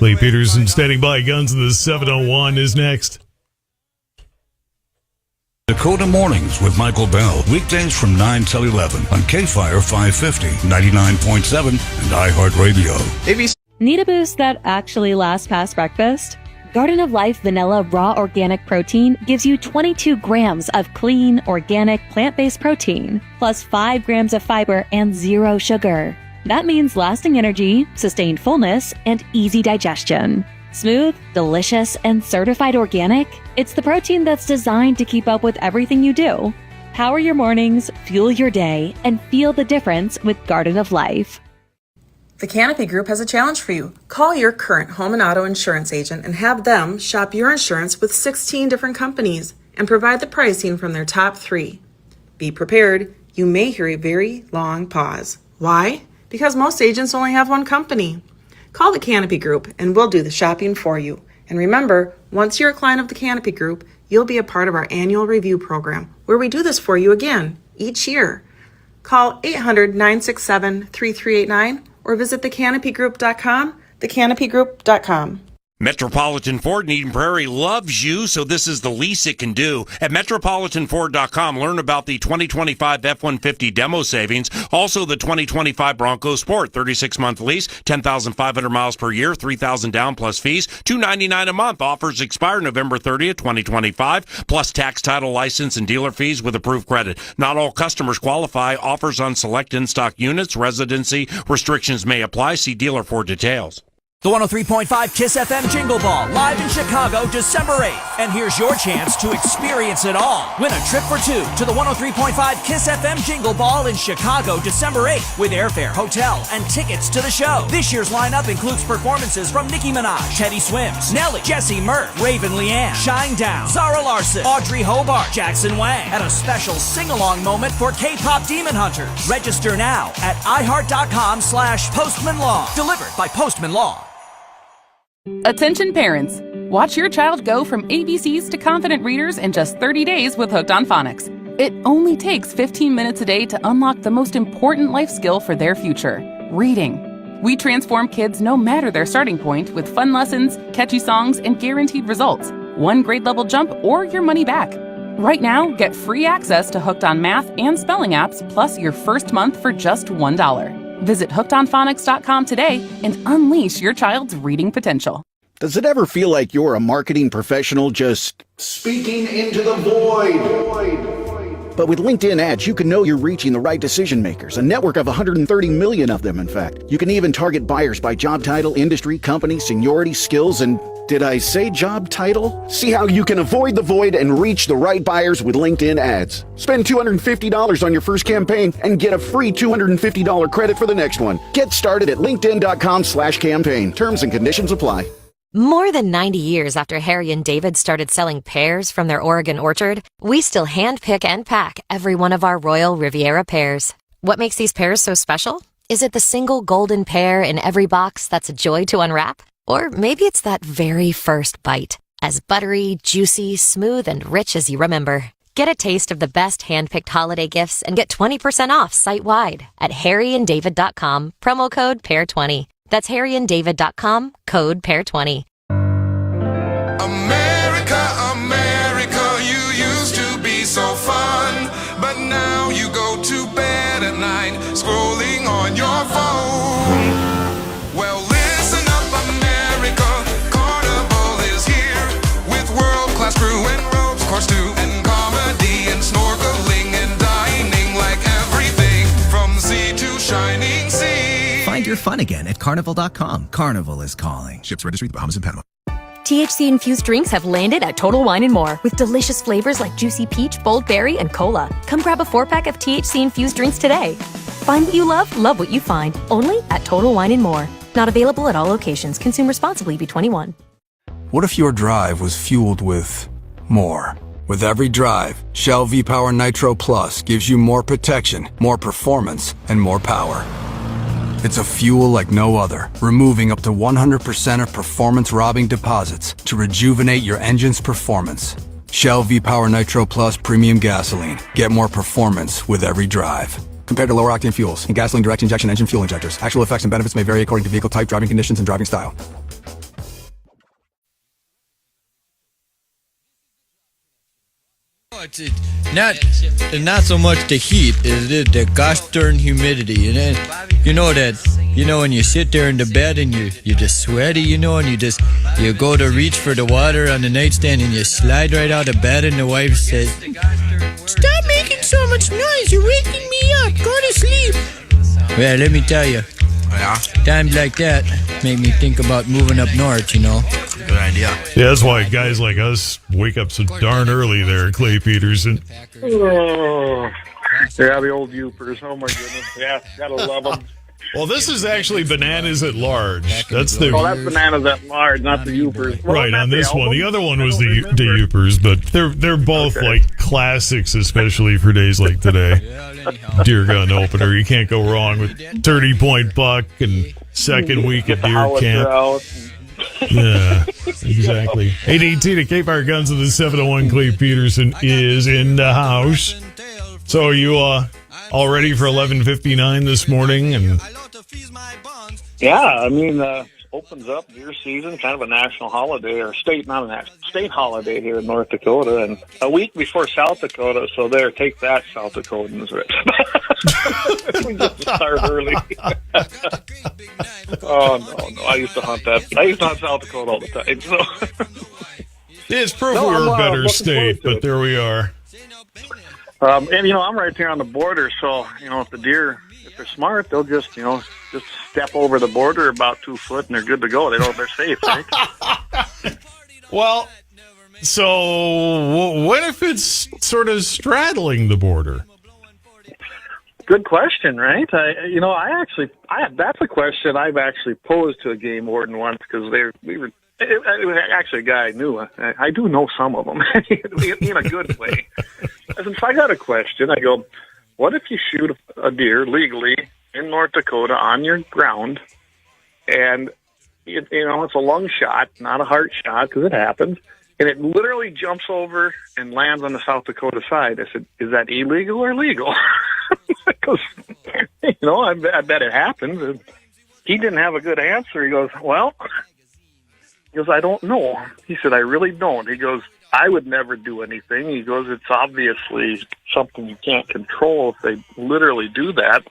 Lee Peterson standing by. Guns in the 701 is next. Dakota Mornings with Michael Bell. Weekdays from 9 till 11 on KFYR 550, 99.7, and iHeartRadio. Need a boost that actually lasts past breakfast? Garden of Life Vanilla Raw Organic Protein gives you 22 grams of clean, organic, plant-based protein, plus 5 grams of fiber and 0 sugar. That means lasting energy, sustained fullness, and easy digestion. Smooth, delicious, and certified organic, it's the protein that's designed to keep up with everything you do. Power your mornings, fuel your day, and feel the difference with Garden of Life. The Canopy Group has a challenge for you. Call your current home and auto insurance agent and have them shop your insurance with 16 different companies and provide the pricing from their top 3. Be prepared, you may hear a very long pause. Why? Because most agents only have one company. Call the Canopy Group and we'll do the shopping for you. And remember, once you're a client of the Canopy Group, you'll be a part of our annual review program where we do this for you again each year. Call 800-967-3389 or visit thecanopygroup.com, thecanopygroup.com. Metropolitan Ford in Eden Prairie loves you, so this is the least it can do. At MetropolitanFord.com, learn about the 2025 F-150 demo savings, also the 2025 Bronco Sport, 36-month lease, 10,500 miles per year, $3,000 down plus fees, $299 a month. Offers expire November 30th, 2025, plus tax, title, license, and dealer fees with approved credit. Not all customers qualify. Offers on select in-stock units. Residency restrictions may apply. See dealer for details. The 103.5 KISS FM Jingle Ball, live in Chicago, December 8th. And here's your chance to experience it all. Win a trip for 2 to the 103.5 KISS FM Jingle Ball in Chicago, December 8th, with airfare, hotel, and tickets to the show. This year's lineup includes performances from Nicki Minaj, Teddy Swims, Nelly, Jesse Murph, Raven Leanne, Shinedown, Zara Larson, Audrey Hobart, Jackson Wang, and a special sing-along moment for K-pop Demon Hunters. Register now at iHeart.com/PostmanLaw. Delivered by Postman Law. Attention parents! Watch your child go from ABCs to confident readers in just 30 days with Hooked on Phonics. It only takes 15 minutes a day to unlock the most important life skill for their future, reading. We transform kids no matter their starting point with fun lessons, catchy songs, and guaranteed results. 1 grade level jump or your money back. Right now, get free access to Hooked on Math and Spelling apps plus your first month for just $1. Visit hookedonphonics.com today and unleash your child's reading potential. Does it ever feel like you're a marketing professional just speaking into the void? But with LinkedIn ads, you can know you're reaching the right decision makers, a network of 130 million of them, in fact. You can even target buyers by job title, industry, company, seniority, skills, and did I say job title? See how you can avoid the void and reach the right buyers with LinkedIn ads. Spend $250 on your first campaign and get a free $250 credit for the next one. Get started at linkedin.com/campaign. Terms and conditions apply. More than 90 years after Harry and David started selling pears from their Oregon orchard, we still handpick and pack every one of our Royal Riviera pears. What makes these pears so special? Is it the single golden pear in every box that's a joy to unwrap? Or maybe it's that very first bite, as buttery, juicy, smooth, and rich as you remember. Get a taste of the best handpicked holiday gifts and get 20% off site-wide at harryanddavid.com, promo code PAIR20. That's harryanddavid.com, code PAIR20. America, America, you used to be so fun, but now you go to bed at night scrolling on your phone. Well, listen up, America, Carnival is here with world-class crew and ropes course too, and comedy and snorkeling and dining, like everything from sea to shining sea. Find your fun again at Carnival.com. Carnival is calling. Ships Registry, the Bahamas and Panama. THC-infused drinks have landed at Total Wine & More with delicious flavors like juicy peach, bold berry, and cola. Come grab a 4-pack of THC-infused drinks today. Find what you love what you find. Only at Total Wine & More. Not available at all locations. Consume responsibly. Be21. What if your drive was fueled with more? With every drive, Shell V-Power Nitro Plus gives you more protection, more performance, and more power. It's a fuel like no other, removing up to 100% of performance-robbing deposits to rejuvenate your engine's performance. Shell V-Power Nitro Plus Premium Gasoline. Get more performance with every drive. Compared to lower-octane fuels and gasoline direct injection engine fuel injectors, actual effects and benefits may vary according to vehicle type, driving conditions, and driving style. It's not so much the heat, is it the gosh darn humidity. And then, when you sit there in the bed and you're just sweaty, and you go to reach for the water on the nightstand and you slide right out of bed and the wife says, "Stop making so much noise, you're waking me up, go to sleep." Well, let me tell you, times like that make me think about moving up north, Good idea. Yeah, that's why guys like us wake up so darn early there, Clay Peterson. Oh, yeah, the old Youpers. Oh, my goodness. Yeah, gotta love them. Well, this is actually Bananas at Large. That's that's Bananas at Large, not the Youpers. Right, on this one. The other one was the Youpers, but they're both like classics, especially for days like today. Deer gun opener. You can't go wrong with 30-point buck and second week at deer camp. Yeah, exactly. 818 at KFYR Guns of the 701. Clay Peterson is in the house. So are you all ready for 11:59 this morning? And yeah, I mean, opens up deer season, kind of a national holiday, or not a national, state holiday here in North Dakota, and a week before South Dakota, so there, take that, South Dakotans. We just start early. Oh, no, I used to hunt South Dakota all the time, so. It's proof we're a better state, but there we are. And, I'm right there on the border, so, if the deer, if they're smart, they'll just step over the border about 2 foot and they're good to go. They're safe, right? Well, so what if it's sort of straddling the border? Good question, right? That's a question I've actually posed to a game warden once, because it was actually a guy I knew. I do know some of them in a good way. So I got a question. I go, what if you shoot a deer legally in North Dakota on your ground, and it's a lung shot, not a heart shot, because it happens, and it literally jumps over and lands on the South Dakota side? I said, is that illegal or legal? Because, I bet it happens. And he didn't have a good answer. He goes, I don't know. He said, I really don't. He goes, I would never do anything. He goes, it's obviously something you can't control if they literally do that.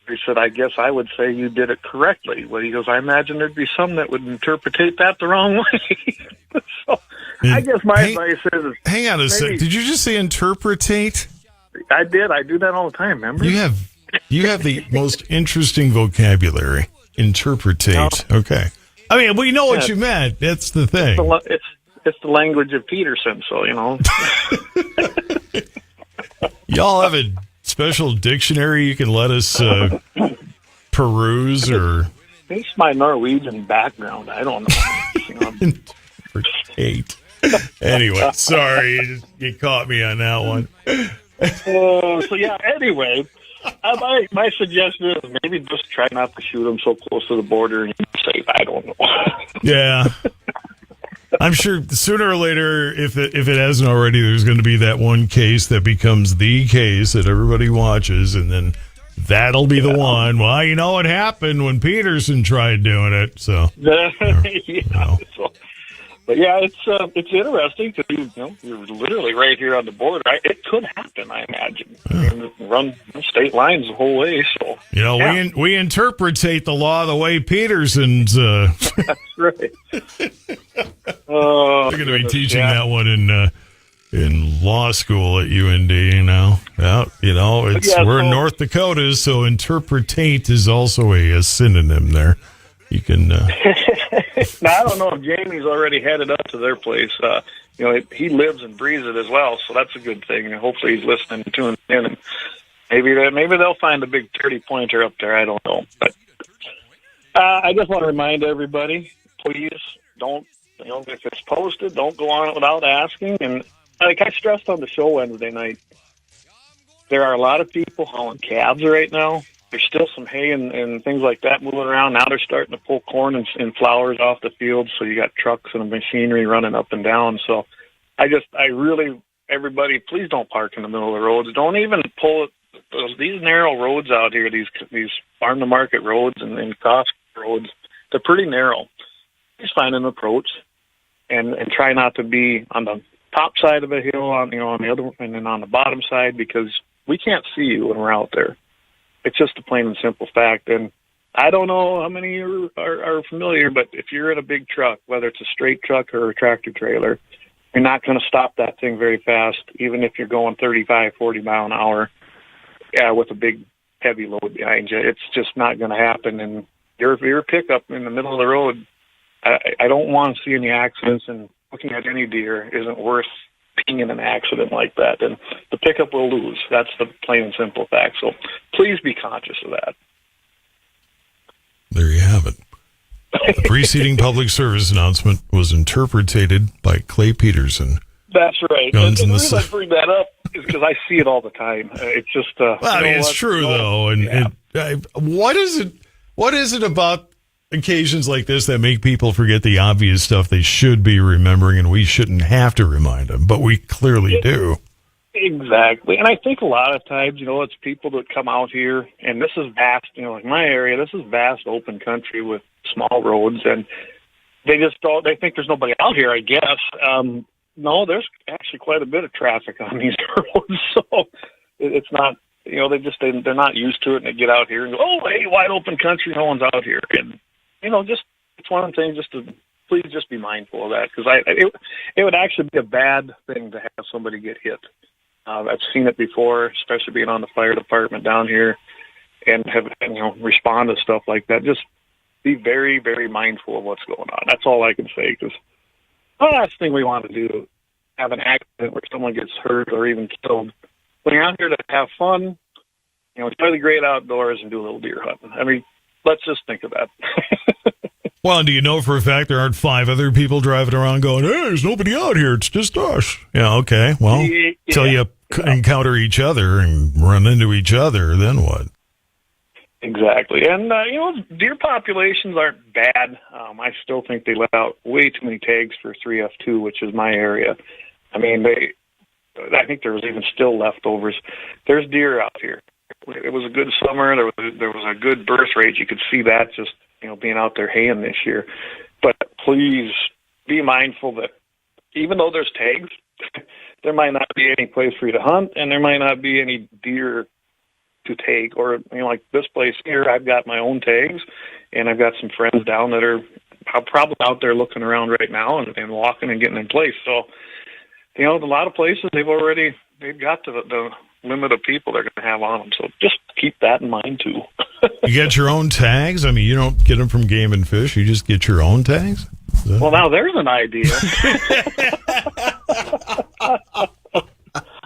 He said, I guess I would say you did it correctly. Well, he goes, I imagine there'd be some that would interpret that the wrong way. So I guess my advice is... Hang on a sec. Did you just say interpretate? I did. I do that all the time, remember? You have the most interesting vocabulary. Interpretate. No. Okay. I mean, we know what you meant. That's the thing. It's the language of Peterson, so, Y'all have a special dictionary you can let us peruse, or... It's my Norwegian background. I don't know. Interpretate. Anyway, sorry. You caught me on that one. Anyway... my suggestion is maybe just try not to shoot them so close to the border and you're safe. I don't know. Yeah. I'm sure sooner or later, if it hasn't already, there's going to be that one case that becomes the case that everybody watches, and then that'll be the one. Well, you know what happened when Peterson tried doing it, so. But yeah, it's interesting because you're literally right here on the border. It could happen, I imagine. Run state lines the whole way. So we interpretate the law the way Peterson's. That's right. They're going to be teaching that one in law school at UND. We're in North Dakota, so interpretate is also a synonym there. You can. Now, I don't know if Jamie's already headed up to their place. He lives and breathes it as well, so that's a good thing. And hopefully he's listening and tuning in, and maybe they'll find a big 30-pointer up there. I don't know, but I just want to remind everybody, please don't. If it's posted, don't go on it without asking. And like I stressed on the show Wednesday night, there are a lot of people hauling calves right now. There's still some hay and things like that moving around. Now they're starting to pull corn and flowers off the field, so you got trucks and machinery running up and down. So everybody, please don't park in the middle of the roads. Don't even pull these narrow roads out here, these farm-to-market roads and cost roads. They're pretty narrow. Just find an approach and try not to be on the top side of a hill, on the other, and then on the bottom side, because we can't see you when we're out there. It's just a plain and simple fact. And I don't know how many of you are familiar, but if you're in a big truck, whether it's a straight truck or a tractor trailer, you're not going to stop that thing very fast, even if you're going 35, 40 mile an hour with a big, heavy load behind you. It's just not going to happen. And your pickup in the middle of the road, I don't want to see any accidents, and looking at any deer isn't worth being in an accident like that, and the pickup will lose. That's the plain and simple fact. So please be conscious of that. There you have it. The preceding public service announcement was interpreted by Clay Peterson. That's right. Guns and in the the reason I bring that up is because I see it all the time. It's just it's true though. And what is it about occasions like this that make people forget the obvious stuff they should be remembering, and we shouldn't have to remind them, but we clearly do. Exactly. And I think a lot of times, it's people that come out here, and this is vast, like my area, this is vast open country with small roads, and they think there's nobody out here, I guess. No, there's actually quite a bit of traffic on these roads, so it's not, they're not used to it, and they get out here and go, oh, hey, wide open country, no one's out here. And it's one of the things, just to please just be mindful of that, because it would actually be a bad thing to have somebody get hit. I've seen it before, especially being on the fire department down here, and respond to stuff like that. Just be very, very mindful of what's going on. That's all I can say, because the last thing we want to do, have an accident where someone gets hurt or even killed. When you're out here to have fun, enjoy the great outdoors and do a little deer hunting. I mean, let's just think of that. Well, do you know for a fact there aren't 5 other people driving around going, hey, there's nobody out here, it's just us? Yeah, okay. Well, till you encounter each other and run into each other, then what? Exactly. And, deer populations aren't bad. I still think they let out way too many tags for 3F2, which is my area. I mean, I think there was even still leftovers. There's deer out here. It was a good summer. There was a good birth rate. You could see that just, being out there haying this year. But please be mindful that even though there's tags, there might not be any place for you to hunt, and there might not be any deer to take. Or, like this place here, I've got my own tags, and I've got some friends down that are probably out there looking around right now and walking and getting in place. So, a lot of places they've got the limit of people they're going to have on them. So just keep that in mind, too. You get your own tags? I mean, you don't get them from Game and Fish. You just get your own tags? Well, now there's an idea.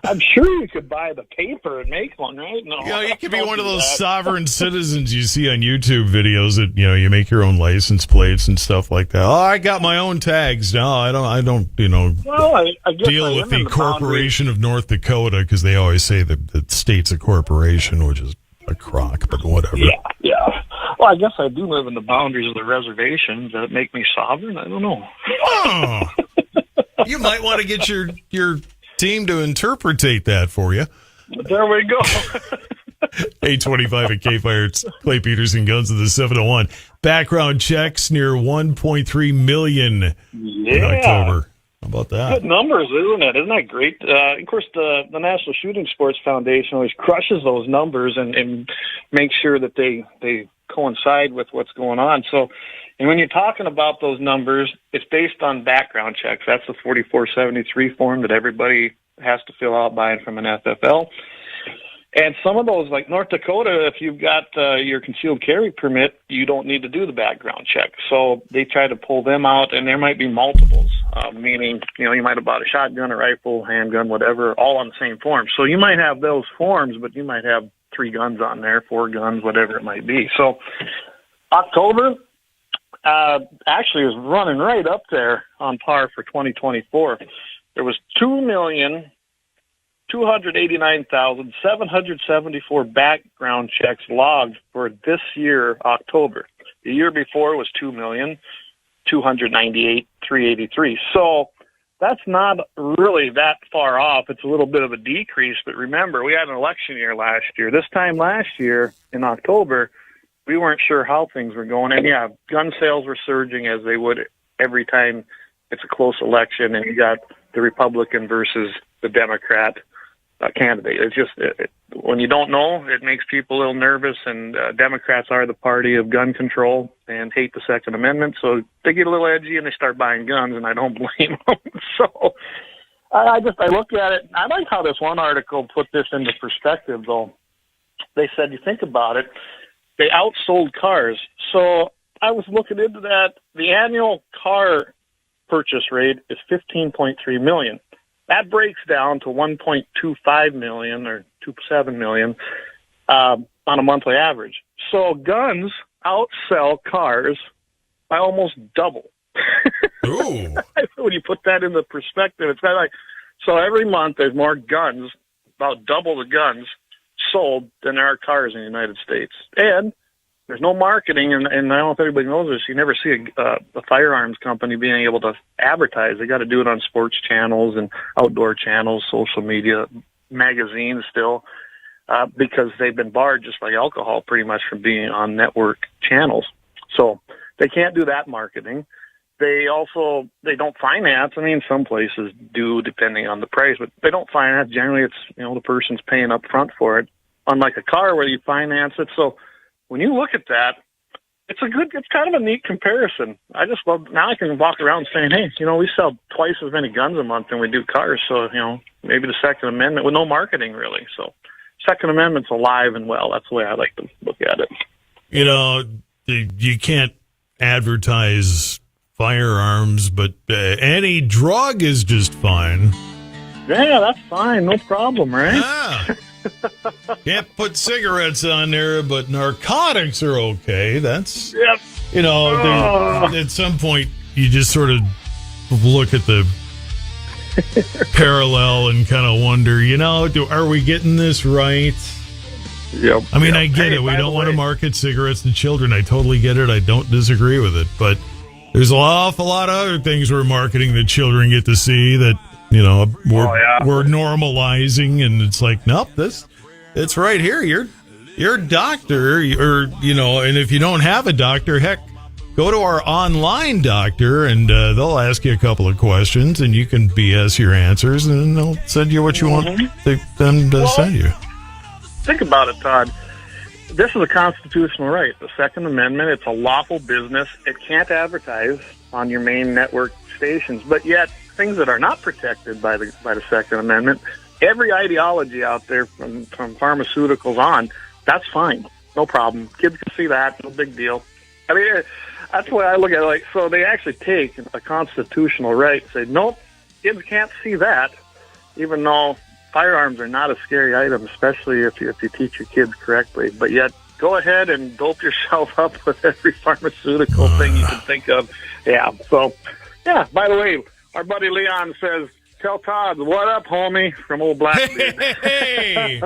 I'm sure you could buy the paper and make one, right? No, you could be one of those sovereign citizens you see on YouTube videos that, you make your own license plates and stuff like that. Oh, I got my own tags. No, I don't well, I guess deal with the Corporation of North Dakota, because they always say that the state's a corporation, which is a crock, but whatever. Yeah. Well, I guess I do live in the boundaries of the reservation. Does that make me sovereign? I don't know. Oh, you might want to get your team to interpretate that for you. There we go. 825 at KFYR. It's Clay Peterson, Guns of the 701. Background checks near 1.3 million in October. How about that? Good numbers, isn't it? Isn't that great? Of course, the National Shooting Sports Foundation always crushes those numbers and makes sure that they coincide with what's going on. So, and when you're talking about those numbers, it's based on background checks. That's the 4473 form that everybody has to fill out buying from an FFL. And some of those, like North Dakota, if you've got your concealed carry permit, you don't need to do the background check. So they try to pull them out, and there might be multiples, meaning, you might have bought a shotgun, a rifle, handgun, whatever, all on the same form. So you might have those forms, but you might have 3 guns on there, 4 guns, whatever it might be. So October actually is running right up there on par for 2024. There was 2,289,774 background checks logged for this year, October. The year before was 2,298,383. So that's not really that far off. It's a little bit of a decrease, but remember, we had an election year last year. This time last year in October, we weren't sure how things were going. And yeah, gun sales were surging as they would every time it's a close election and you got the Republican versus the Democrat candidate. It's just, when you don't know, it makes people a little nervous, and Democrats are the party of gun control and hate the Second Amendment, so they get a little edgy and they start buying guns, and I don't blame them. So I look at it, I like how this one article put this into perspective, though. They said, you think about it, they outsold cars. So I was looking into that. The annual car purchase rate is $15.3 million. That breaks down to $1.25 million or $2.7 million on a monthly average. So guns outsell cars by almost double. Ooh. When you put that into perspective, it's kind of like, so every month there's more guns, about double the guns sold than there are cars in the United States. And there's no marketing, and I don't know if everybody knows this, you never see a firearms company being able to advertise. They got to do it on sports channels and outdoor channels, social media, magazines still, because they've been barred, just like alcohol, pretty much from being on network channels. So they can't do that marketing. They don't finance. I mean, some places do, depending on the price, but they don't finance. Generally, it's, the person's paying up front for it, unlike a car where you finance it. So when you look at that, it's kind of a neat comparison. I just love, now I can walk around saying, hey, we sell twice as many guns a month than we do cars. So, maybe the Second Amendment with no marketing really. So Second Amendment's alive and well. That's the way I like to look at it. You can't advertise firearms, but any drug is just fine. Yeah, that's fine. No problem, right? Yeah. Can't put cigarettes on there, but narcotics are okay. That's, yep. At some point, you just sort of look at the parallel and kind of wonder, are we getting this right? Yep. I mean, I get it. We don't want to market cigarettes to children. I totally get it. I don't disagree with it. But there's an awful lot of other things we're marketing that children get to see that, we're normalizing, and it's like, nope, it's right here. Your doctor, or, and if you don't have a doctor, heck, go to our online doctor, and they'll ask you a couple of questions, and you can BS your answers, and they'll send you what you want them to send you. Think about it, Todd. This is a constitutional right. The Second Amendment, it's a lawful business. It can't advertise on your main network stations, but yet things that are not protected by the Second Amendment every ideology out there from pharmaceuticals on, that's fine. No problem. Kids can see that. No big deal. I mean, that's the way I look at it. Like, so they actually take a constitutional right and say, nope, kids can't see that, even though firearms are not a scary item, especially if you teach your kids correctly. But yet, go ahead and dope yourself up with every pharmaceutical thing you can think of. Yeah. So, yeah, by the way, our buddy Leon says, tell Todd, what up, homie, from old Blackbeard. Hey!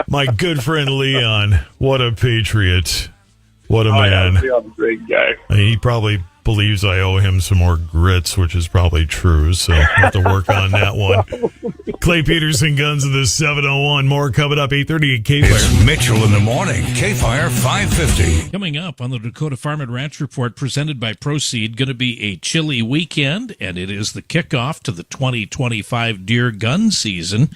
My good friend Leon, what a patriot. What a man. Yeah, Leon's a great guy. He probably believes I owe him some more grits, which is probably true, so I'll have to work on that one. Clay Peterson, Guns of the 701. More coming up, 8:30 at KFYR. It's Mitchell in the morning, KFYR 550. Coming up on the Dakota Farm and Ranch Report presented by Proceed, going to be a chilly weekend, and it is the kickoff to the 2025 deer gun season.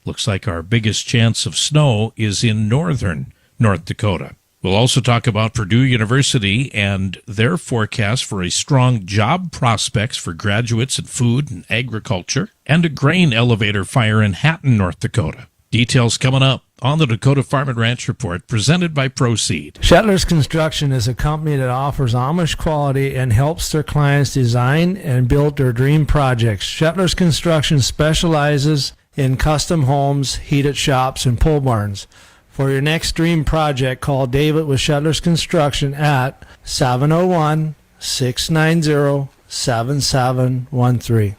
Looks like our biggest chance of snow is in northern North Dakota. We'll also talk about Purdue University and their forecast for a strong job prospects for graduates in food and agriculture, and a grain elevator fire in Hatton, North Dakota. Details coming up on the Dakota Farm and Ranch Report presented by Proceed. Shetler's Construction is a company that offers Amish quality and helps their clients design and build their dream projects. Shetler's Construction specializes in custom homes, heated shops, and pole barns. For your next dream project, call David with Shetler's Construction at 701-690-7713.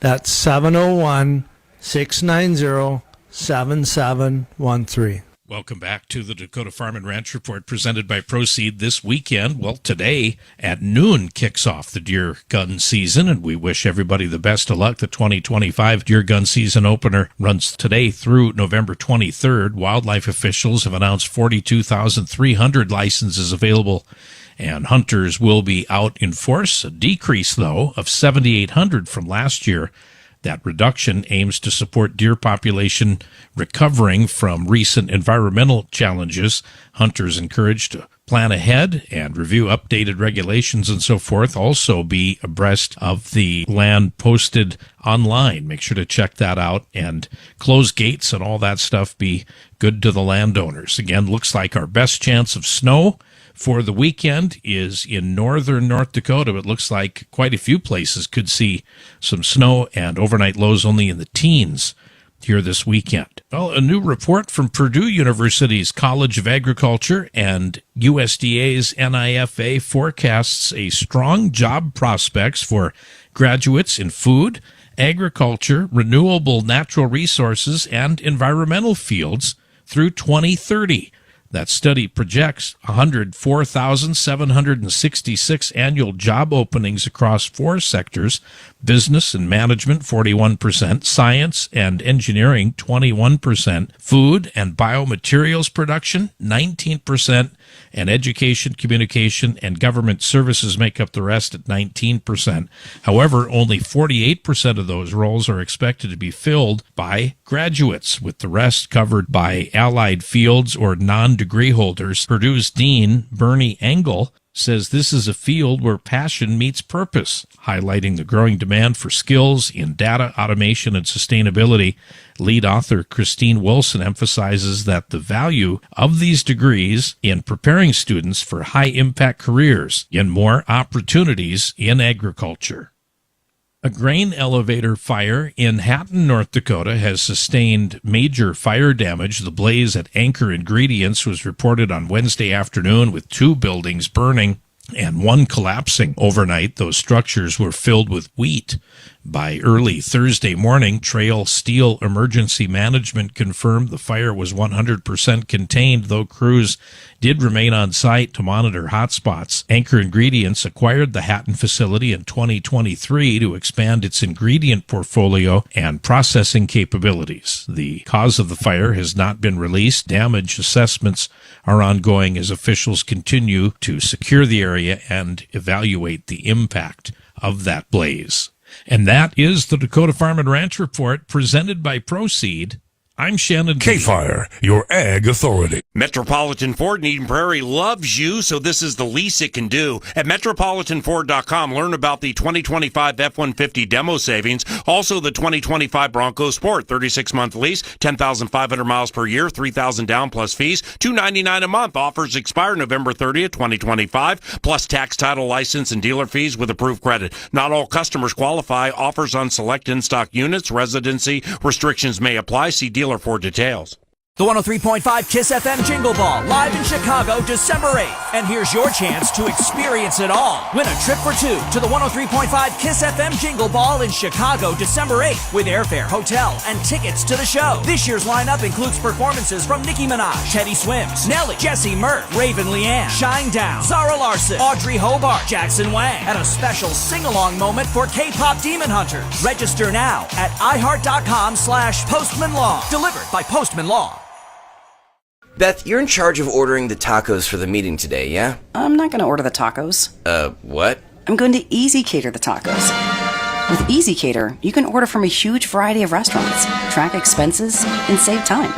That's 701-690-7713. Welcome back to the Dakota Farm and Ranch Report presented by Proceed this weekend. Well, today at noon kicks off the deer gun season, and we wish everybody the best of luck. The 2025 deer gun season opener runs today through November 23rd. Wildlife officials have announced 42,300 licenses available, and hunters will be out in force. A decrease, though, of 7,800 from last year. That reduction aims to support deer population recovering from recent environmental challenges. Hunters encouraged to plan ahead and review updated regulations and so forth. Also be abreast of the land posted online. Make sure to check that out, and close gates and all that stuff. Be good to the landowners. Again, looks like our best chance of snow for the weekend is in northern North Dakota. It looks like quite a few places could see some snow, and overnight lows only in the teens here this weekend. Well, a new report from Purdue University's College of Agriculture and USDA's NIFA forecasts a strong job prospects for graduates in food, agriculture, renewable natural resources, and environmental fields through 2030. That study projects 104,766 annual job openings across 4 sectors: business and management 41%, science and engineering 21%, food and biomaterials production 19%, and education, communication, and government services make up the rest at 19%. However, only 48% of those roles are expected to be filled by graduates, with the rest covered by allied fields or non-degree holders. Purdue's Dean Bernie Engel says this is a field where passion meets purpose, highlighting the growing demand for skills in data, automation, and sustainability. Lead author Christine Wilson emphasizes that the value of these degrees in preparing students for high-impact careers and more opportunities in agriculture. A grain elevator fire in Hatton, North Dakota has sustained major fire damage. The blaze at Anchor Ingredients was reported on Wednesday afternoon, with 2 buildings burning and 1 collapsing overnight. Those structures were filled with wheat. By early Thursday morning, Trail Steel Emergency Management confirmed the fire was 100% contained, though crews did remain on site to monitor hotspots. Anchor Ingredients acquired the Hatton facility in 2023 to expand its ingredient portfolio and processing capabilities. The cause of the fire has not been released. Damage assessments are ongoing as officials continue to secure the area and evaluate the impact of that blaze. And that is the Dakota Farm and Ranch Report presented by Proceed I'm Shannon. KFYR, your ag authority. Metropolitan Ford in Eden Prairie loves you, so this is the least it can do. At MetropolitanFord.com, learn about the 2025 F-150 demo savings. Also, the 2025 Bronco Sport, 36-month lease, 10,500 miles per year, $3,000 down plus fees, $299 a month. Offers expire November 30th, 2025, plus tax, title, license, and dealer fees with approved credit. Not all customers qualify. Offers on select in-stock units. Residency restrictions may apply. See dealer for details. The 103.5 KISS FM Jingle Ball, live in Chicago, December 8th. And here's your chance to experience it all. Win a trip for two to the 103.5 KISS FM Jingle Ball in Chicago, December 8th, with airfare, hotel, and tickets to the show. This year's lineup includes performances from Nicki Minaj, Teddy Swims, Nelly, Jesse Murph, Raven Leanne, Shinedown, Zara Larson, Audrey Hobart, Jackson Wang, and a special sing-along moment for K-pop Demon Hunters. Register now at iHeart.com/PostmanLaw. Delivered by Postman Law. Beth, you're in charge of ordering the tacos for the meeting today, yeah? I'm not going to order the tacos. What? I'm going to Easy Cater the tacos. With Easy Cater, you can order from a huge variety of restaurants, track expenses, and save time.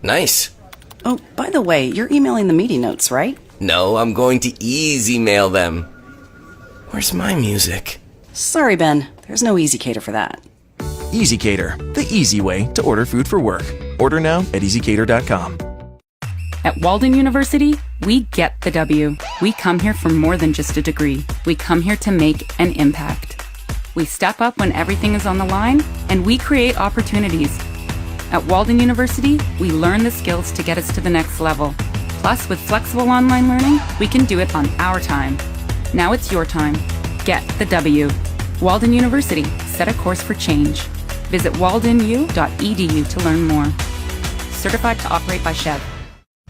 Nice. Oh, by the way, you're emailing the meeting notes, right? No, I'm going to easy mail them. Where's my music? Sorry, Ben. There's no Easy Cater for that. Easy Cater, the easy way to order food for work. Order now at easycater.com. At Walden University, we get the W. We come here for more than just a degree. We come here to make an impact. We step up when everything is on the line, and we create opportunities. At Walden University, we learn the skills to get us to the next level. Plus, with flexible online learning, we can do it on our time. Now it's your time. Get the W. Walden University, set a course for change. Visit waldenu.edu to learn more. Certified to operate by SHEV.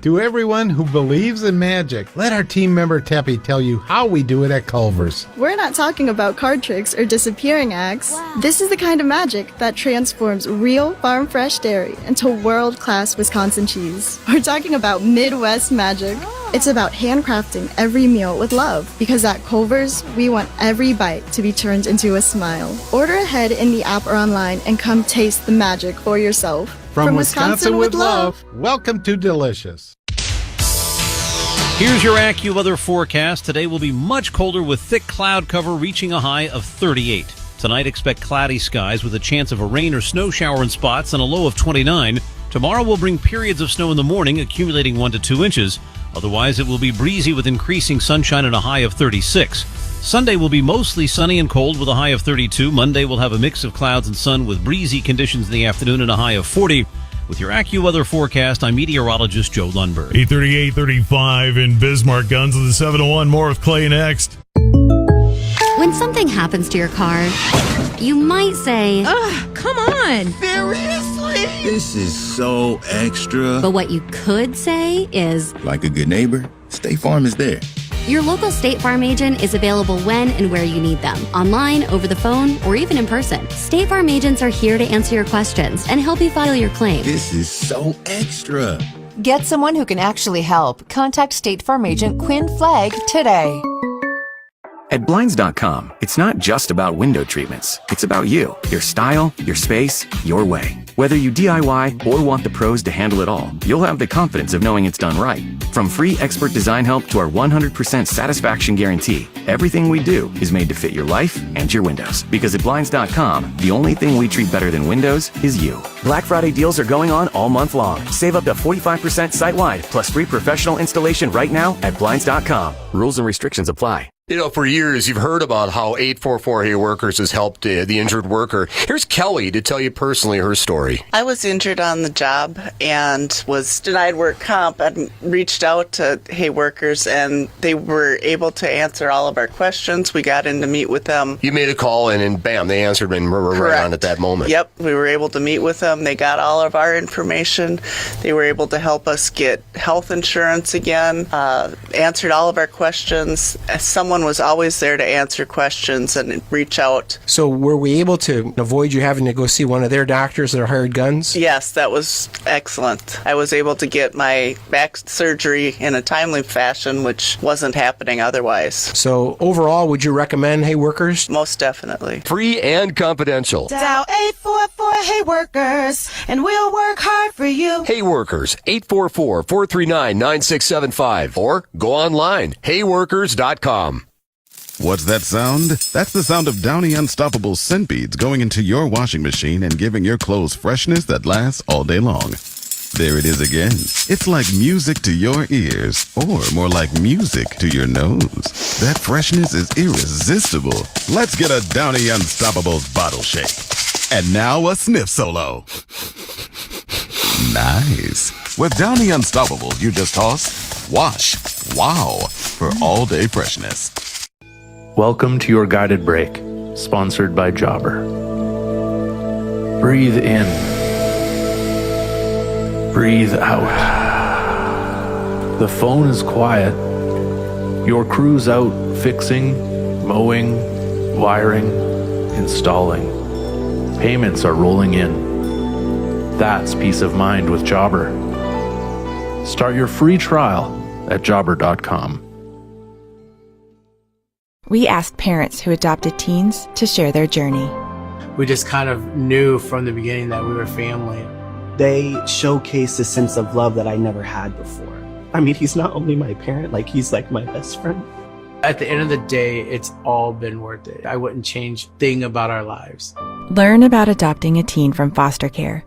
To everyone who believes in magic, let our team member Teppy tell you how we do it at Culver's. We're not talking about card tricks or disappearing acts. Wow. This is the kind of magic that transforms real farm-fresh dairy into world-class Wisconsin cheese. We're talking about Midwest magic. Oh. It's about handcrafting every meal with love, because at Culver's, we want every bite to be turned into a smile. Order ahead in the app or online and come taste the magic for yourself. From Wisconsin with love, welcome to Delicious. Here's your AccuWeather forecast. Today will be much colder with thick cloud cover reaching a high of 38. Tonight, expect cloudy skies with a chance of a rain or snow shower in spots and a low of 29. Tomorrow will bring periods of snow in the morning, accumulating 1 to 2 inches. Otherwise, it will be breezy with increasing sunshine and a high of 36. Sunday will be mostly sunny and cold with a high of 32. Monday will have a mix of clouds and sun with breezy conditions in the afternoon and a high of 40. With your AccuWeather forecast, I'm meteorologist Joe Lundberg. 8:38:35 in Bismarck. Guns of the 701. More with Clay next. When something happens to your car, you might say, "Ugh, come on. Seriously? This is so extra." But what you could say is, like a good neighbor, State Farm is there. Your local State Farm agent is available when and where you need them, online, over the phone, or even in person. State Farm agents are here to answer your questions and help you file your claim. This is so extra. Get someone who can actually help. Contact State Farm agent Quinn Flagg today. At Blinds.com, it's not just about window treatments. It's about you, your style, your space, your way. Whether you DIY or want the pros to handle it all, you'll have the confidence of knowing it's done right. From free expert design help to our 100% satisfaction guarantee, everything we do is made to fit your life and your windows. Because at Blinds.com, the only thing we treat better than windows is you. Black Friday deals are going on all month long. Save up to 45% site-wide, plus free professional installation right now at Blinds.com. Rules and restrictions apply. You know, for years, you've heard about how 844 Hey Workers has helped the injured worker. Here's Kelly to tell you personally her story. I was injured on the job and was denied work comp and reached out to Hey Workers, and they were able to answer all of our questions. We got in to meet with them. You made a call and bam, they answered and right on at that moment. Yep, we were able to meet with them. They got all of our information. They were able to help us get health insurance again, answered all of our questions. Someone someone was always there to answer questions and reach out. So were we able to avoid you having to go see one of their doctors that are hired guns? Yes, that was excellent. I was able to get my back surgery in a timely fashion, which wasn't happening otherwise. So overall, would you recommend Hey Workers? Most definitely. Free and confidential. Dial 844 Hey Workers, and we'll work hard for you. Hey Workers, 844-439-9675. Or go online, heyworkers.com. What's that sound? That's the sound of Downy Unstoppable scent beads going into your washing machine and giving your clothes freshness that lasts all day long. There it is again. It's like music to your ears, or more like music to your nose. That freshness is irresistible. Let's get a Downy Unstoppables bottle shake. And now a sniff solo. Nice. With Downy Unstoppables, you just toss, wash, wow, for all-day freshness. Welcome to your guided break, sponsored by Jobber. Breathe in. Breathe out. The phone is quiet. Your crew's out fixing, mowing, wiring, installing. Payments are rolling in. That's peace of mind with Jobber. Start your free trial at jobber.com. We asked parents who adopted teens to share their journey. We just kind of knew from the beginning that we were family. They showcased a sense of love that I never had before. I mean, he's not only my parent, like he's like my best friend. At the end of the day, it's all been worth it. I wouldn't change a thing about our lives. Learn about adopting a teen from foster care.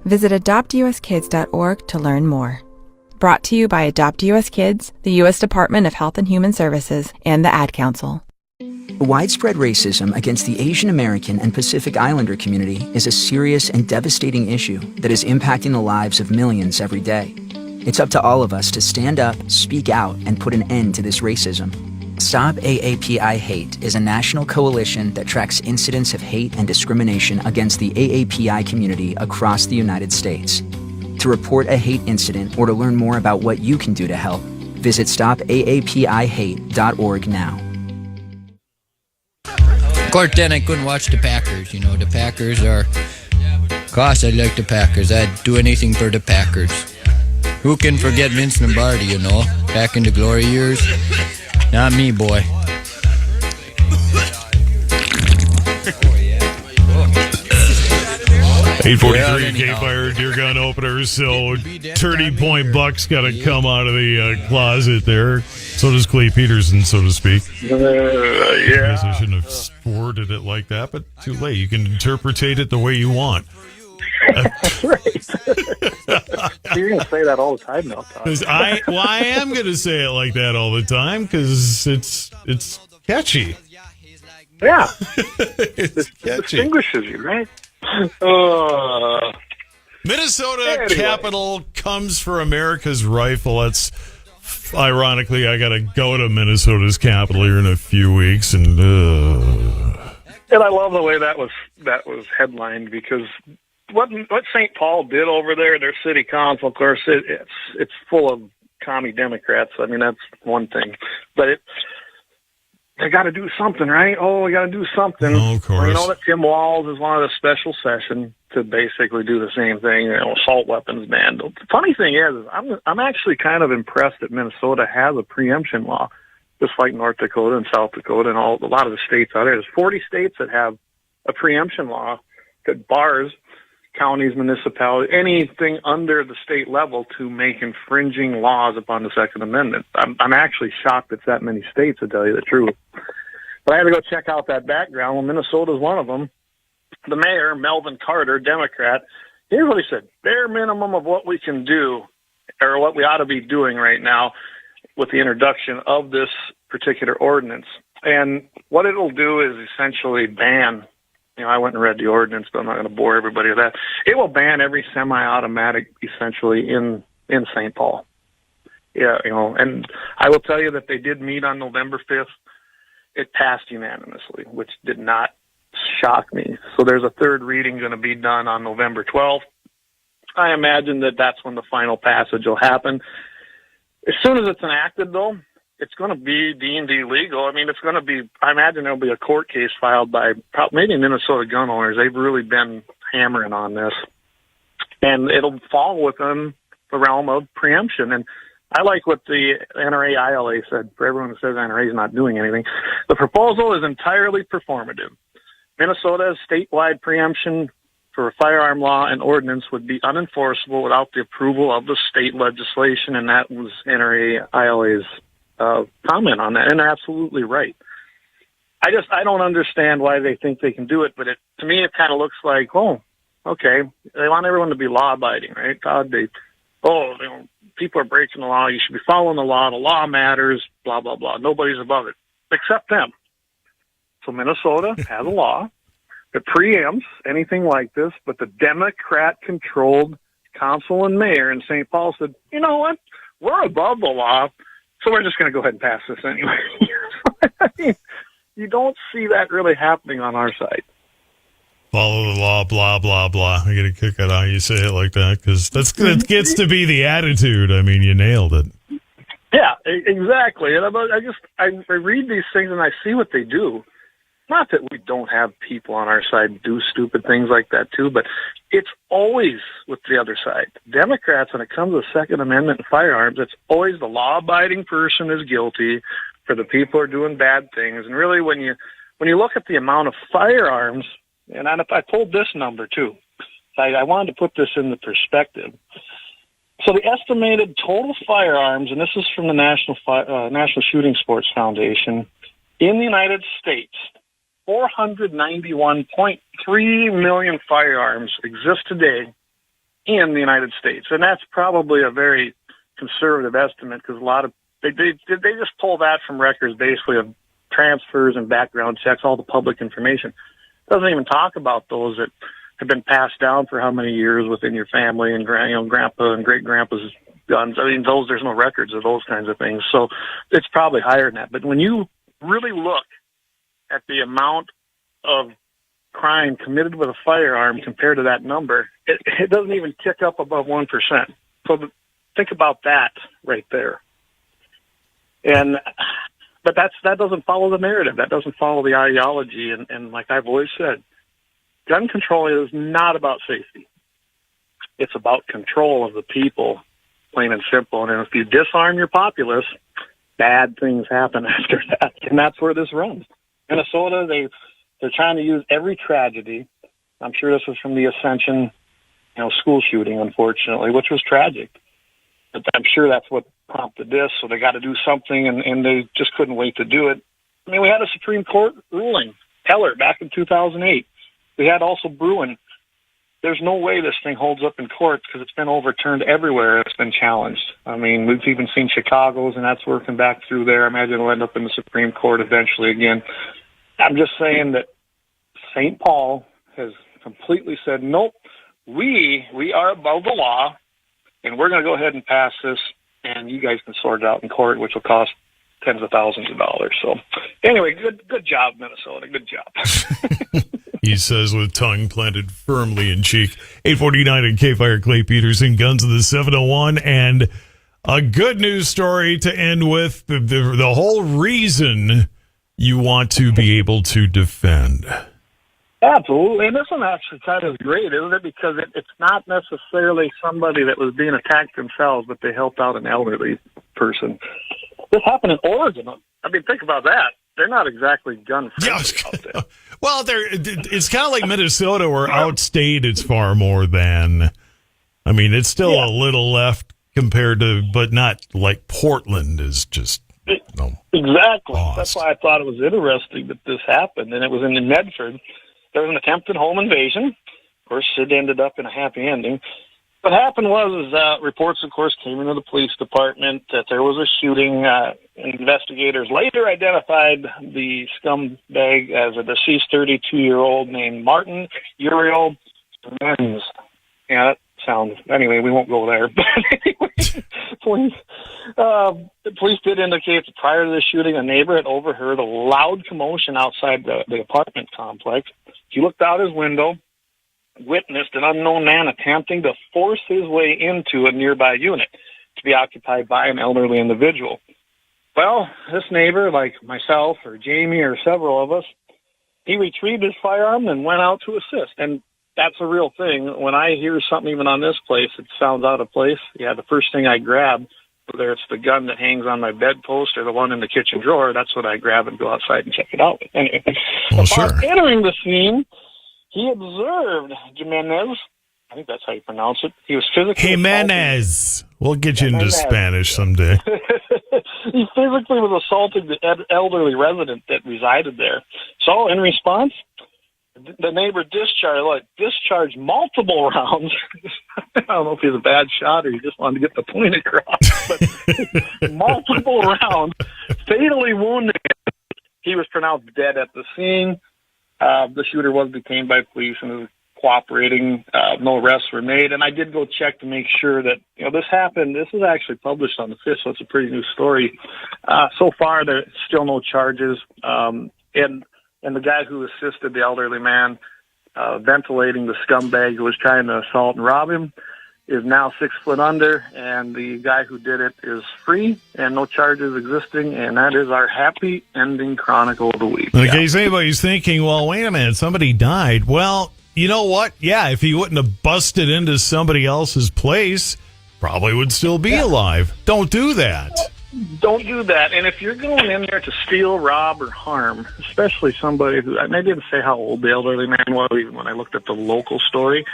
Visit adoptuskids.org to learn more. Brought to you by Adopt US Kids, the U.S. Department of Health and Human Services, and the Ad Council. Widespread racism against the Asian American and Pacific Islander community is a serious and devastating issue that is impacting the lives of millions every day. It's up to all of us to stand up, speak out, and put an end to this racism. Stop AAPI Hate is a national coalition that tracks incidents of hate and discrimination against the AAPI community across the United States. To report a hate incident or to learn more about what you can do to help, visit stopaapihate.org now. Of course, then I couldn't watch the Packers. You know, the Packers are... Of course, I like the Packers. I'd do anything for the Packers. Who can forget Vince Lombardi, you know? Back in the glory years. Not me, boy. 843 KFYR deer gun opener. So Turning Point Buck's got to come out of the closet there. So does Clay Peterson, so to speak. Yeah. I guess I shouldn't have worded it like that, but too late. You can interpretate it the way you want. Right. You're going to say that all the time now, Todd. I am going to say it like that all the time because it's catchy. Yeah. It's catchy. Distinguishes you, right? Minnesota capital comes for America's rifle. That's ironically, I got to go to Minnesota's capital here in a few weeks, and I love the way that was headlined, because what St. Paul did over there, their city council, of course, it's full of commie Democrats. I mean, that's one thing, but they got to do something, right? Oh, we got to do something. Oh, of course. Well, you know that Tim Walz is one of the special session to basically do the same thing. You know, assault weapons ban. The funny thing is I'm actually kind of impressed that Minnesota has a preemption law, just like North Dakota and South Dakota and a lot of the states out there. There's 40 states that have a preemption law that bars counties, municipalities, anything under the state level to make infringing laws upon the Second Amendment. I'm actually shocked it's that many states, to tell you the truth. But I had to go check out that background. Well, Minnesota's one of them. The mayor, Melvin Carter, Democrat, here's what he said: bare minimum of what we can do, or what we ought to be doing right now with the introduction of this particular ordinance. And what it'll do is essentially ban, I went and read the ordinance, but I'm not going to bore everybody with that. It will ban every semi-automatic, essentially, in St. Paul. Yeah, and I will tell you that they did meet on November 5th. It passed unanimously, which did not shock me. So there's a third reading going to be done on November 12th. I imagine that that's when the final passage will happen. As soon as it's enacted, though, it's going to be deemed illegal. I mean, it's going to be, I imagine there'll be a court case filed by maybe Minnesota gun owners. They've really been hammering on this. And it'll fall within the realm of preemption. And I like what the NRA ILA said. For everyone who says NRA is not doing anything, the proposal is entirely performative. Minnesota's statewide preemption for a firearm law and ordinance would be unenforceable without the approval of the state legislation, and that was NRA ILA's comment on that, and they're absolutely right. I don't understand why they think they can do it, but to me it kind of looks like, oh, okay, they want everyone to be law-abiding, right? People are breaking the law, you should be following the law matters, blah, blah, blah. Nobody's above it, except them. So Minnesota has a law that preempts anything like this, but the Democrat-controlled council and mayor in St. Paul said, you know what, we're above the law, so we're just going to go ahead and pass this anyway. I mean, you don't see that really happening on our side. Follow the law, blah, blah, blah. I get a kick out of how you say it like that, because that gets to be the attitude. I mean, you nailed it. Yeah, exactly. And I read these things and I see what they do. Not that we don't have people on our side do stupid things like that too, but it's always with the other side. Democrats, when it comes to the Second Amendment and firearms, it's always the law-abiding person is guilty for the people who are doing bad things. And really, when you look at the amount of firearms, and I pulled this number too. I wanted to put this into perspective. So the estimated total firearms, and this is from the National Shooting Sports Foundation, in the United States, 491.3 million firearms exist today in the United States. And that's probably a very conservative estimate because a lot of, they just pull that from records basically of transfers and background checks, all the public information. It doesn't even talk about those that have been passed down for how many years within your family and grandpa and great grandpa's guns. I mean, there's no records of those kinds of things. So it's probably higher than that. But when you really look at the amount of crime committed with a firearm compared to that number, it doesn't even tick up above 1%. So think about that right there. But that doesn't follow the narrative. That doesn't follow the ideology. And like I've always said, gun control is not about safety. It's about control of the people, plain and simple. And if you disarm your populace, bad things happen after that. And that's where this runs. Minnesota, they're trying to use every tragedy. I'm sure this was from the Ascension, school shooting, unfortunately, which was tragic. But I'm sure that's what prompted this. So they got to do something, and they just couldn't wait to do it. I mean, we had a Supreme Court ruling, Heller, back in 2008. We had also Bruin. There's no way this thing holds up in court because it's been overturned everywhere. It's been challenged. I mean, we've even seen Chicago's, and that's working back through there. I imagine it'll end up in the Supreme Court eventually again. I'm just saying that St. Paul has completely said, nope, we are above the law, and we're going to go ahead and pass this, and you guys can sort it out in court, which will cost tens of thousands of dollars. So anyway, good job, Minnesota. Good job. He says with tongue planted firmly in cheek. 849 and KFYR, Clay Peterson, Guns of the 701. And a good news story to end with. The whole reason you want to be able to defend. Absolutely. And this one actually kind of great, isn't it? Because it's not necessarily somebody that was being attacked themselves, but they helped out an elderly person. This happened in Oregon. I mean, think about that. They're not exactly gun-friendly out there. Well, it's kind of like Minnesota, where outstate it's far more than. I mean, it's still a little left compared to, but not like Portland is just. Exactly. Lost. That's why I thought it was interesting that this happened, and it was in Medford. There was an attempted home invasion. Of course, it ended up in a happy ending. What happened was reports, of course, came into the police department that there was a shooting. Investigators later identified the scumbag as a deceased 32-year-old named Martin Uriel Menz. Yeah, that sounds... Anyway, we won't go there. But anyway, the police did indicate that prior to the shooting, a neighbor had overheard a loud commotion outside the apartment complex. He looked out his window, witnessed an unknown man attempting to force his way into a nearby unit to be occupied by an elderly individual. Well, this neighbor, like myself or Jamie or several of us, he retrieved his firearm and went out to assist. And that's a real thing. When I hear something even on this place, it sounds out of place. Yeah, the first thing I grab, whether it's the gun that hangs on my bedpost or the one in the kitchen drawer, that's what I grab and go outside and check it out. Anyway, upon entering the scene, he observed Jimenez. I think that's how you pronounce it. He was physically Jimenez. We'll get you into Spanish someday. He physically was assaulting the elderly resident that resided there. So, in response, the neighbor discharged multiple rounds. I don't know if he's a bad shot or he just wanted to get the point across, but multiple rounds, fatally wounding him. He was pronounced dead at the scene. The shooter was detained by police and was cooperating. No arrests were made, and I did go check to make sure that this happened. This was actually published on the 5th, so it's a pretty new story. So far, there's still no charges, and the guy who assisted the elderly man ventilating the scumbag who was trying to assault and rob him is now 6 foot under, and the guy who did it is free and no charges existing, and that is our happy ending chronicle of the week. In case anybody's thinking, well, wait a minute, somebody died. Well, you know what? Yeah, if he wouldn't have busted into somebody else's place, probably would still be alive. Don't do that. Don't do that. And if you're going in there to steal, rob, or harm, especially somebody who, I didn't say how old the elderly man was, even when I looked at the local story,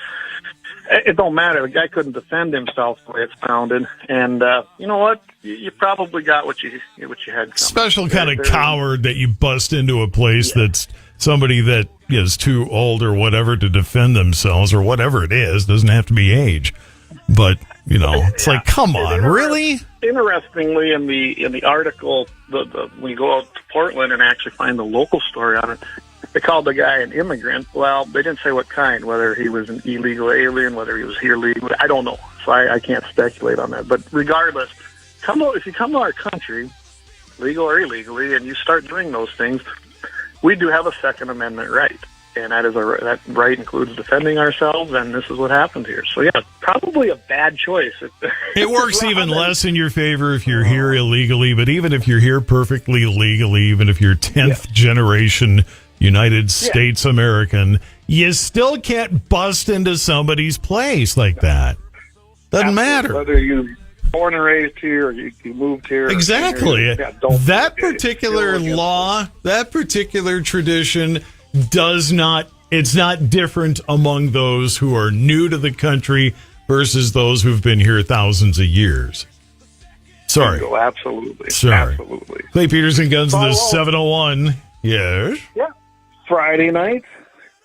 it don't matter. The guy couldn't defend himself the way it sounded. And you know what? You probably got what you had coming. Special kind of coward that you bust into a place that's somebody that is too old or whatever to defend themselves or whatever it is. Doesn't have to be age. But, it's like, come on, really? Interestingly, in the article, when you go out to Portland and actually find the local story on it, they called the guy an immigrant. Well, they didn't say what kind, whether he was an illegal alien, whether he was here legally. I don't know, so I can't speculate on that. But regardless, if you come to our country, legal or illegally, and you start doing those things, we do have a Second Amendment right. And that right includes defending ourselves, and this is what happened here. So, yeah, probably a bad choice. It works even less in your favor if you're here illegally, but even if you're here perfectly legally, even if you're 10th generation United States American, you still can't bust into somebody's place like that. Doesn't matter. Whether you born and raised here or you moved here. Exactly. That particular law, that particular tradition it's not different among those who are new to the country versus those who've been here thousands of years. Sorry. Oh, absolutely. Sorry. Absolutely. Clay Peterson, Guns of the 701. Yes. Yeah. Friday night.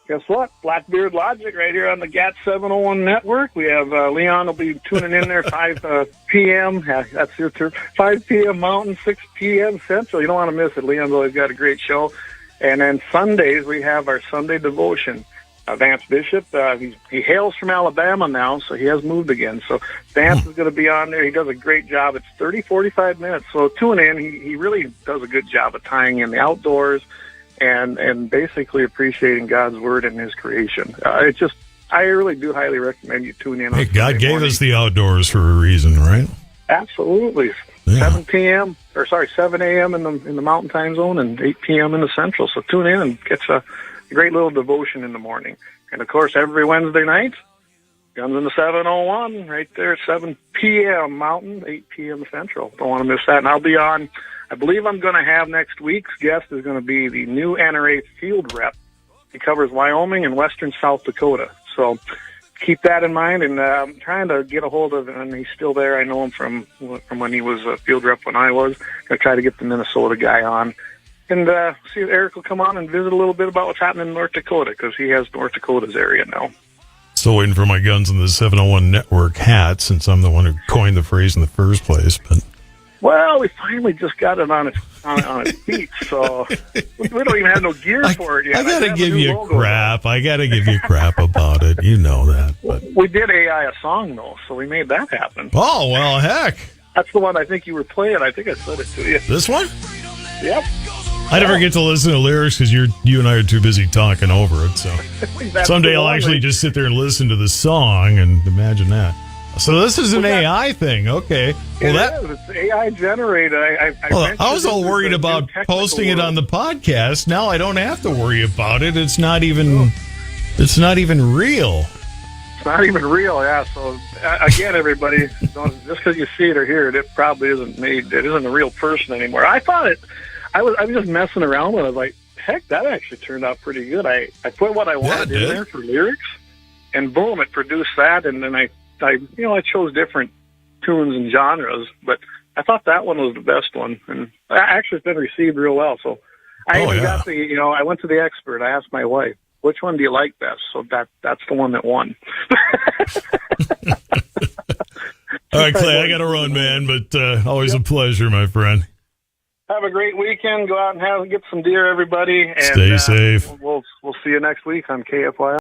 Guess what? Blackbeard Logic right here on the GAT701 network. We have Leon will be tuning in there 5 p.m. That's your turn. 5 p.m. Mountain, 6 p.m. Central. You don't want to miss it. Leon's always got a great show. And then Sundays, we have our Sunday devotion. Vance Bishop, he hails from Alabama now, so he has moved again. So Vance is going to be on there. He does a great job. It's 30, 45 minutes. So tune in. He really does a good job of tying in the outdoors and basically appreciating God's word and his creation. I really do highly recommend you tune in. Hey, God gave us the outdoors for a reason, right? Absolutely. Yeah. 7 a.m. in the Mountain Time Zone and 8 p.m. in the Central. So tune in and get a great little devotion in the morning. And, of course, every Wednesday night, Guns in the 701 right there at 7 p.m. Mountain, 8 p.m. Central. Don't want to miss that. And I'll be on, I believe I'm going to have next week's guest is going to be the new NRA field rep. He covers Wyoming and western South Dakota. So keep that in mind, and I'm trying to get a hold of him, and he's still there. I know him from when he was a field rep when I was. Going to try to get the Minnesota guy on, and see if Eric will come on and visit a little bit about what's happening in North Dakota, because he has North Dakota's area now. Still waiting for my Guns in the 701 Network hat, since I'm the one who coined the phrase in the first place. But well, we finally just got it on its feet, so we don't even have no gear for it yet. I got to give you crap. I got to give you crap about it. You know that. But we did AI a song, though, so we made that happen. Oh, well, heck. That's the one I think you were playing. I think I said it to you. This one? Yep. I never get to listen to lyrics because you and I are too busy talking over it. So someday I'll actually just sit there and listen to the song, and imagine that. So this is an AI thing. Okay. Well, it's AI generated. I was all worried about posting it on the podcast. Now I don't have to worry about it. It's not even. It's not even real. It's not even real. Yeah. So again, everybody, just because you see it or hear it, it probably isn't made. It isn't a real person anymore. I thought it. I was just messing around with it. I was like, heck, that actually turned out pretty good. I put what I wanted in there for lyrics, and boom, it produced that. And then I chose different tunes and genres, but I thought that one was the best one, and actually it's been received real well. So I got I went to the expert. I asked my wife, which one do you like best? So that's the one that won. All right, Clay, I got to run, man, but always a pleasure, my friend. Have a great weekend. Go out and get some deer, everybody. And, stay safe. We'll see you next week on KFYR.